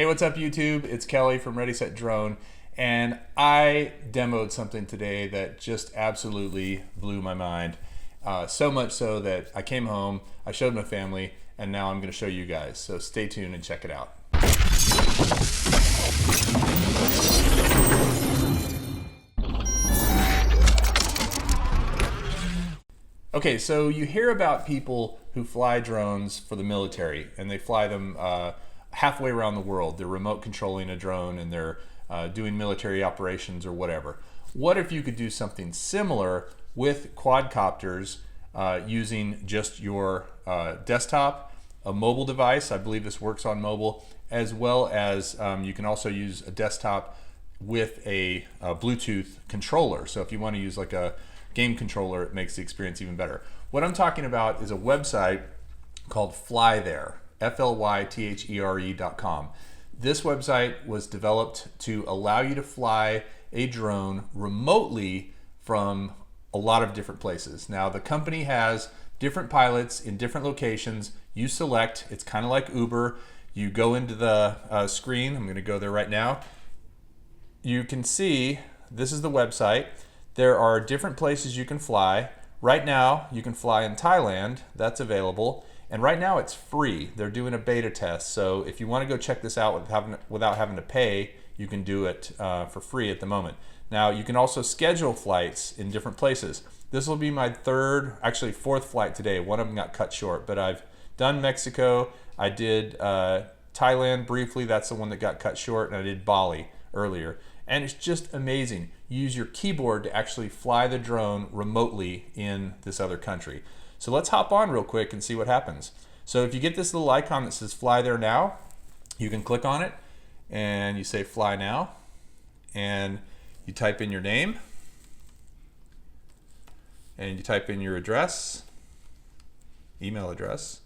Hey, what's up YouTube? It's Kelly from Ready Set Drone, and I demoed something today that just absolutely blew my mind. So much so that I came home, I showed my family, and now I'm going to show you guys. So stay tuned and check it out. Okay, so you hear about people who fly drones for the military, and they fly them halfway around the world. They're remote controlling a drone, and they're doing military operations or whatever. What if you could do something similar with quadcopters using just your desktop, a mobile device? I believe this works on mobile, as well as you can also use a desktop with a Bluetooth controller. So if you want to use like a game controller, it makes the experience even better. What I'm talking about is a website called FlyThere, FLYTHERE.com. This website was developed to allow you to fly a drone remotely from a lot of different places. Now, the company has different pilots in different locations. You select, it's kind of like Uber. You go into the screen. I'm going to go there right now. You can see, this is the website. There are different places you can fly. Right now, you can fly in Thailand. That's available. And right now, it's free. They're doing a beta test. So if you want to go check this out without having to pay, you can do it for free at the moment. Now, you can also schedule flights in different places. This will be my fourth flight today. One of them got cut short, but I've done Mexico. I did Thailand briefly. That's the one that got cut short. And I did Bali earlier. And it's just amazing. Use your keyboard to actually fly the drone remotely in this other country. So let's hop on real quick and see what happens. So if you get this little icon that says fly there now, you can click on it and you say fly now, and you type in your name and you type in your address, email address,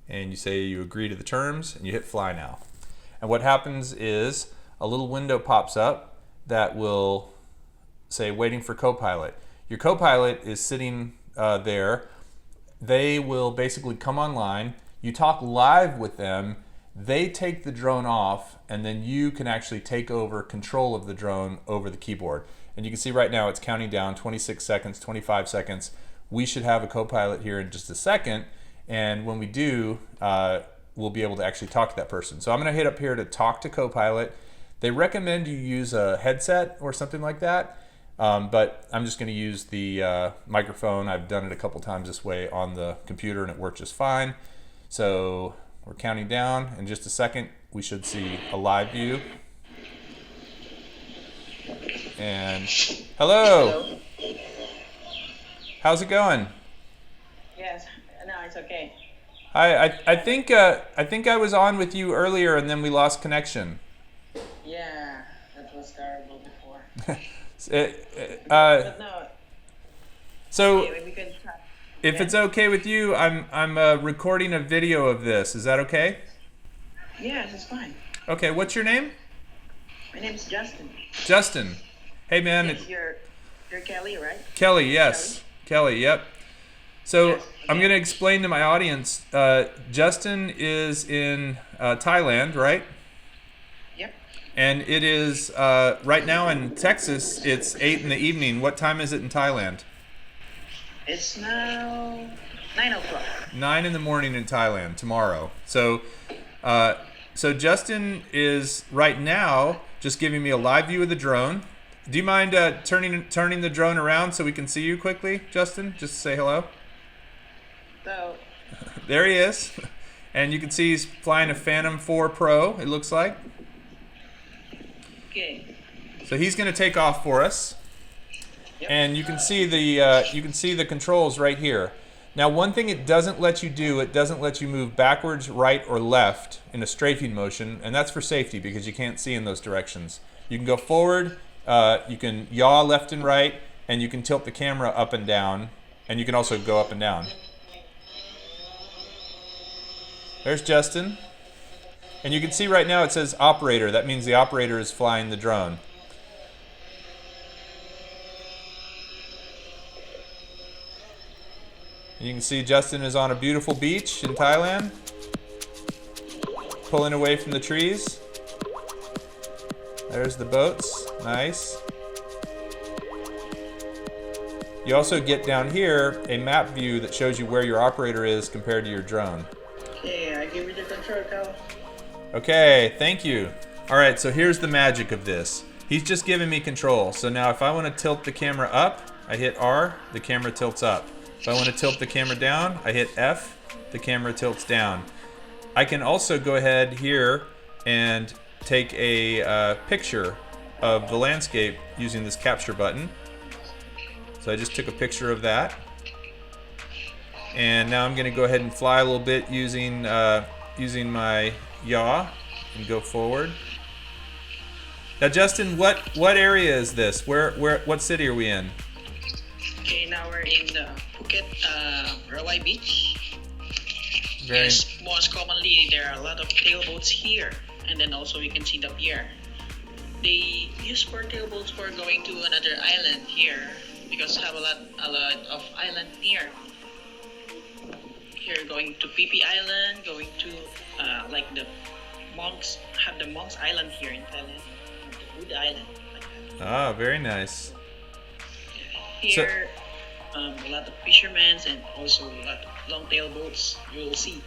and you say you agree to the terms and you hit fly now. And what happens is a little window pops up that will say waiting for Copilot. Your Copilot is sitting there. They will basically come online. You talk live with them. They take the drone off, and then you can actually take over control of the drone over the keyboard. And you can see right now it's counting down 26 seconds, 25 seconds. We should have a Copilot here in just a second. And when we do, we'll be able to actually talk to that person. So I'm going to hit up here to talk to Copilot. They recommend you use a headset or something like that, but I'm just going to use the microphone. I've done it a couple times this way on the computer and it worked just fine. So we're counting down. In just a second, we should see a live view. And hello. How's it going? Yes, no, it's okay. Hi, I think I was on with you earlier and then we lost connection. Yeah, that was terrible before. But no. So Okay, we can try. if it's okay with you, I'm recording a video of this. Is that okay? Yes, it's fine. Okay, what's your name? My name's Justin. Justin. Hey man. Yes, you're Kelly, right? Kelly, yes. Kelly, yep. So Yes, I'm going to explain to my audience. Justin is in Thailand, right? Yep. And it is right now in Texas. It's 8 in the evening. What time is it in Thailand? It's now 9 o'clock. 9 in the morning in Thailand tomorrow. So, so Justin is right now just giving me a live view of the drone. Do you mind turning the drone around so we can see you quickly, Justin? Just to say hello. So, There he is, and you can see he's flying a Phantom 4 Pro. It looks like. okay. So he's going to take off for us, Yep. and you can see the controls right here. Now, one thing it doesn't let you do, it doesn't let you move backwards, right, or left in a strafing motion, and that's for safety because you can't see in those directions. You can go forward, you can yaw left and right, and you can tilt the camera up and down, and you can also go up and down. There's Justin. And you can see right now it says operator. That means the operator is flying the drone. And you can see Justin is on a beautiful beach in Thailand. pulling away from the trees. There's the boats. Nice. You also get down here a map view that shows you where your operator is compared to your drone. Okay, I give you the control, Cal. Okay, thank you. All right, so here's the magic of this. He's just giving me control. So now if I want to tilt the camera up, I hit R, the camera tilts up. If I want to tilt the camera down, I hit F, the camera tilts down. I can also go ahead here and take a picture of the landscape using this capture button. So I just took a picture of that. And now I'm going to go ahead and fly a little bit using my yaw and go forward. Now, Justin, what area is this? What city are we in? Okay, now we're in the Phuket Rawai Beach. Very. Yes, most commonly there are a lot of tailboats here, and then also we can see the pier. They use for tailboats for going to another island here because have a lot of island near. Here going to Phi Island, going to like the monks have the monks island here in Thailand, the Buddha Island. Like that. Ah, very nice. Here, a lot of fishermen and also a lot of long tail boats you will see.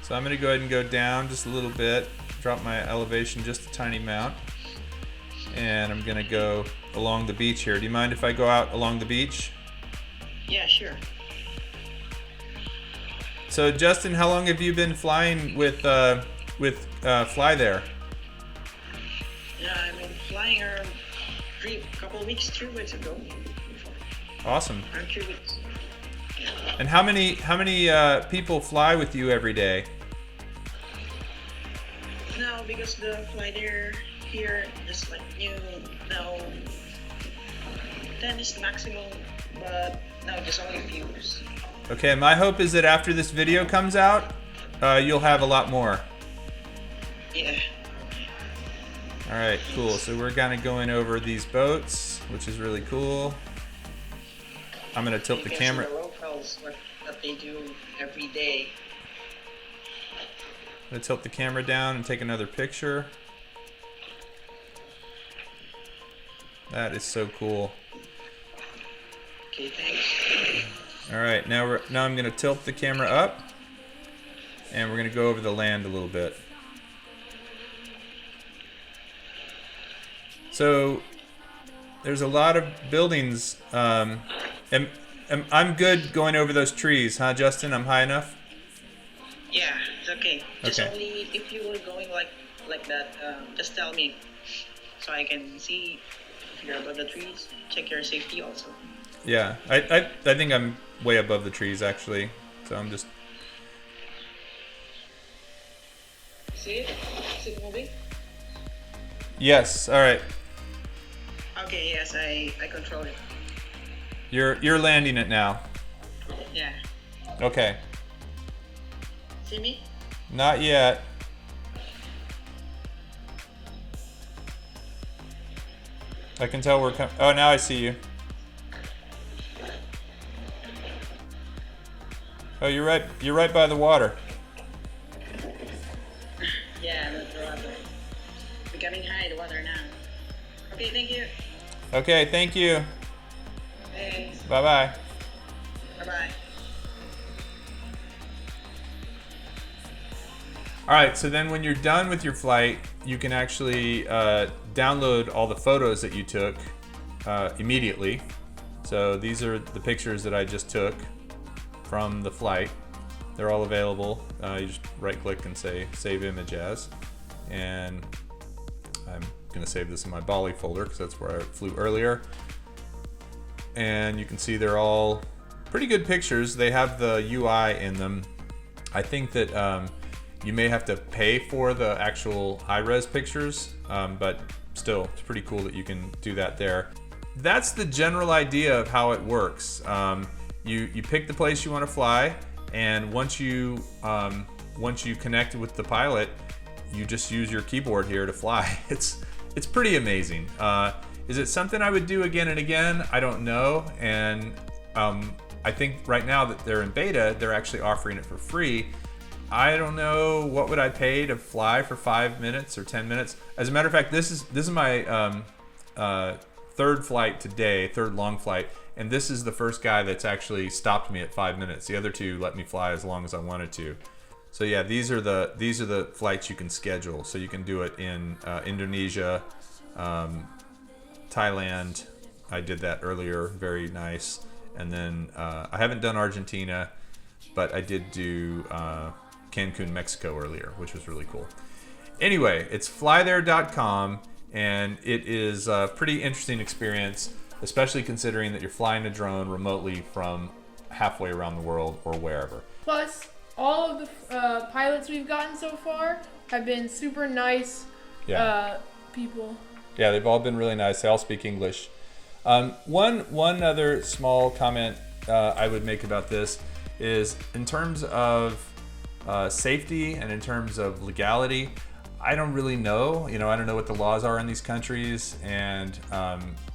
So I'm going to go ahead and go down just a little bit, drop my elevation just a tiny amount, and I'm going to go along the beach here. Do you mind if I go out along the beach? Yeah, sure. So Justin, how long have you been flying with Fly there? Yeah, I've been flying around couple weeks, 3 weeks ago. Awesome. Around 3 weeks. And how many people fly with you every day? Now, because the flight here is like new now, 10 is the maximum, but now just only a few. Okay, my hope is that after this video comes out, you'll have a lot more. Yeah. All right, cool. So we're kind of going over these boats, which is really cool. I'm gonna tilt the camera. The locals, what they do every day. I'm gonna tilt the camera down and take another picture. That is so cool. Okay, thanks. All right, now I'm gonna tilt the camera up, and we're gonna go over the land a little bit. So there's a lot of buildings. I'm good going over those trees, huh, Justin? I'm high enough? Yeah, it's okay. Just Okay. only if you were going like that, just tell me so I can see if you're above the trees. Check your safety also. Yeah, I think I'm way above the trees actually. So I'm just. See it? Is it moving? Yes. All right. Okay. Yes, I control it. You're landing it now. Yeah. Okay. See me? Not yet. I can tell we're coming. Oh, now I see you. Oh, you're right by the water. Yeah, that's the water. Becoming high the water now. Okay, thank you. Okay, thank you. Thanks. Bye-bye. Bye-bye. All right, so then when you're done with your flight, you can actually download all the photos that you took immediately. So these are the pictures that I just took from the flight. They're all available. You just right-click and say Save Image As. And I'm going to save this in my Bali folder because that's where I flew earlier. And you can see they're all pretty good pictures. They have the UI in them. I think that you may have to pay for the actual high-res pictures, but still, it's pretty cool that you can do that there. That's the general idea of how it works. You pick the place you want to fly, and once you connect with the pilot, you just use your keyboard here to fly. It's pretty amazing. Is it something I would do again and again? I don't know, and I think right now that they're in beta, they're actually offering it for free. I don't know what would I pay to fly for 5 minutes or 10 minutes. As a matter of fact, this is my third flight today, third long flight, and this is the first guy that's actually stopped me at 5 minutes. The other two let me fly as long as I wanted to. So yeah, these are the flights you can schedule. So you can do it in Indonesia, Thailand. I did that earlier, very nice. And then I haven't done Argentina, but I did do Cancun, Mexico earlier, which was really cool. Anyway, it's flythere.com, and it is a pretty interesting experience, especially considering that you're flying a drone remotely from halfway around the world or wherever. Plus, all of the pilots we've gotten so far have been super nice people. Yeah, they've all been really nice. They all speak English. One other small comment I would make about this is in terms of safety and in terms of legality, I don't really know. I don't know what the laws are in these countries, and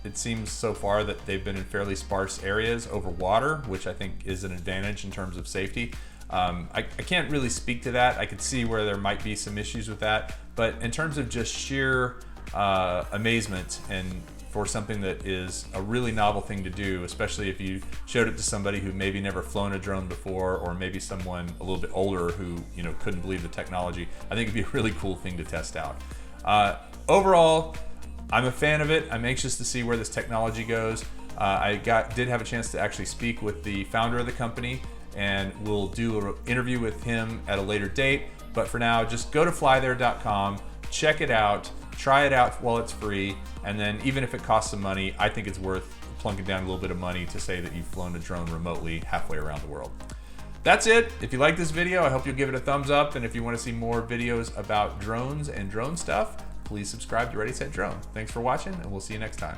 it seems so far that they've been in fairly sparse areas over water, which I think is an advantage in terms of safety. I can't really speak to that. I could see where there might be some issues with that, but in terms of just sheer amazement and for something that is a really novel thing to do, especially if you showed it to somebody who maybe never flown a drone before, or maybe someone a little bit older who couldn't believe the technology, I think it'd be a really cool thing to test out. Overall, I'm a fan of it. I'm anxious to see where this technology goes. I did have a chance to actually speak with the founder of the company, and we'll do an interview with him at a later date. But for now, just go to flythere.com, check it out, try it out while it's free, and then even if it costs some money, I think it's worth plunking down a little bit of money to say that you've flown a drone remotely halfway around the world. That's it. If you like this video, I hope you'll give it a thumbs up, and if you want to see more videos about drones and drone stuff, please subscribe to Ready Set Drone. Thanks for watching, and we'll see you next time.